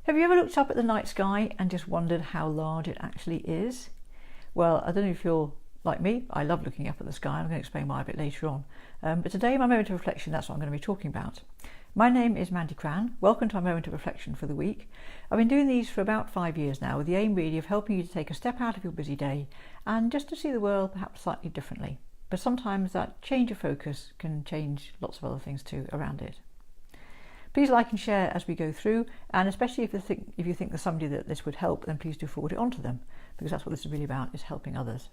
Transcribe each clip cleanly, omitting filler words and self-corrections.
Have you ever looked up at the night sky and just wondered how large it actually is? Well, I don't know if you're like me. I love looking up at the sky. I'm going to explain why a bit later on. But today, my moment of reflection, that's what I'm going to be talking about. My name is Mandie Cran. Welcome to my moment of reflection for the week. I've been doing these for about 5 years now, with the aim really of helping you to take a step out of your busy day and just to see the world perhaps slightly differently. But sometimes that change of focus can change lots of other things too around it. Please like and share as we go through, and especially if you think there's somebody that this would help, then please do forward it on to them, because that's what this is really about, is helping others.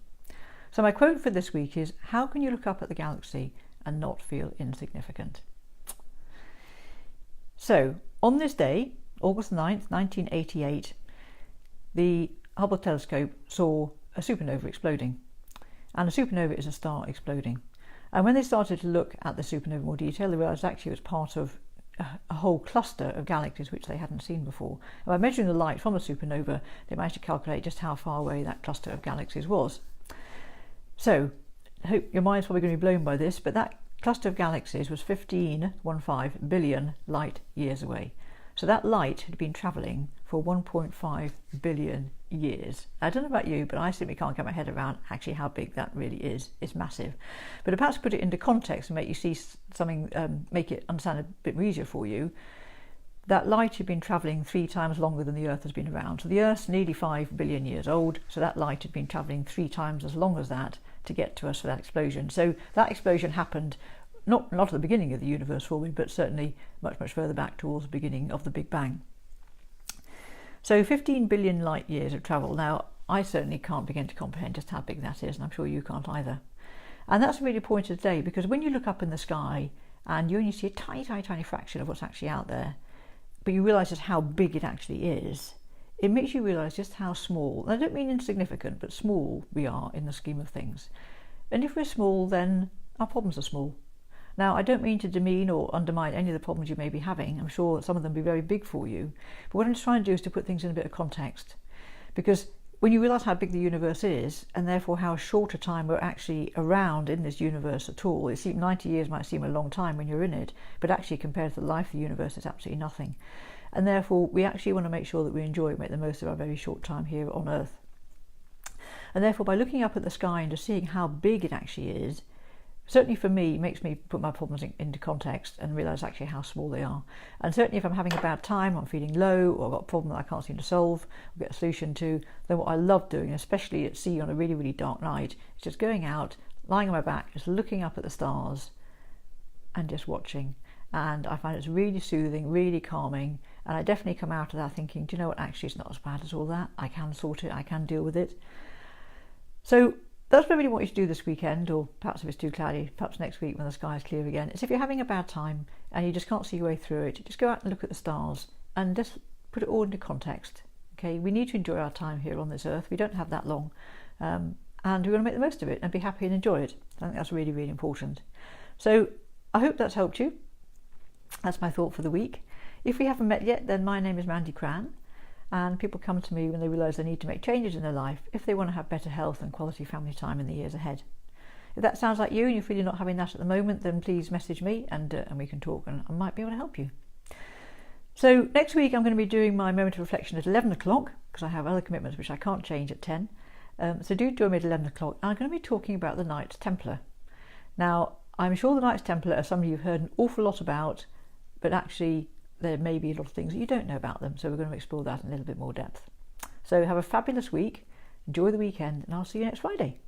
So my quote for this week is, how can you look up at the galaxy and not feel insignificant? So on this day, August 9th, 1988, the Hubble telescope saw a supernova exploding. And a supernova is a star exploding. And when they started to look at the supernova in more detail, they realised actually it was part of a whole cluster of galaxies which they hadn't seen before. And by measuring the light from the supernova, they managed to calculate just how far away that cluster of galaxies was. So, I hope your mind's probably going to be blown by this, but that cluster of galaxies was 15 billion light years away. So that light had been travelling for 1.5 billion years. I don't know about you, but I simply can't get my head around actually how big that really is. It's massive. But to perhaps put it into context and make you see something, make it understand a bit more easier for you, that light had been travelling 3 times longer than the Earth has been around. So the Earth's nearly 5 billion years old, so that light had been travelling 3 times as long as that to get to us for that explosion. So that explosion happened not at the beginning of the universe for me, but certainly much, much further back towards the beginning of the Big Bang. So 15 billion light years of travel. Now, I certainly can't begin to comprehend just how big that is, and I'm sure you can't either. And that's really the point of today, because when you look up in the sky and you only see a tiny, tiny, tiny fraction of what's actually out there, but you realise just how big it actually is, it makes you realise just how small, and I don't mean insignificant, but small we are in the scheme of things. And if we're small, then our problems are small. Now, I don't mean to demean or undermine any of the problems you may be having. I'm sure some of them will be very big for you. But what I'm trying to do is to put things in a bit of context. Because when you realise how big the universe is, and therefore how short a time we're actually around in this universe at all, 90 years might seem a long time when you're in it, but actually compared to the life of the universe, it's absolutely nothing. And therefore, we actually want to make sure that we enjoy and make the most of our very short time here on Earth. And therefore, by looking up at the sky and just seeing how big it actually is, certainly for me, it makes me put my problems into context and realise actually how small they are. And certainly if I'm having a bad time, I'm feeling low, or I've got a problem that I can't seem to solve, or get a solution to, then what I love doing, especially at sea on a really, really dark night, is just going out, lying on my back, just looking up at the stars and just watching. And I find it's really soothing, really calming, and I definitely come out of that thinking, do you know what, actually it's not as bad as all that. I can sort it, I can deal with it. So that's what I really want you to do this weekend, or perhaps if it's too cloudy, perhaps next week when the sky is clear again, is if you're having a bad time and you just can't see your way through it, just go out and look at the stars and just put it all into context. Okay, we need to enjoy our time here on this earth. We don't have that long, and we want to make the most of it and be happy and enjoy it. I think that's really, really important. So I hope that's helped you. That's my thought for the week. If we haven't met yet, then my name is Mandie Cran. And people come to me when they realise they need to make changes in their life if they want to have better health and quality family time in the years ahead. If that sounds like you and you feel you're not having that at the moment, then please message me and we can talk, and I might be able to help you. So next week I'm going to be doing my moment of reflection at 11 o'clock because I have other commitments which I can't change at 10. So do join me at 11 o'clock. And I'm going to be talking about the Knights Templar. Now, I'm sure the Knights Templar are somebody you've heard an awful lot about, but actually there may be a lot of things that you don't know about them, so we're going to explore that in a little bit more depth. So have a fabulous week, enjoy the weekend, and I'll see you next Friday.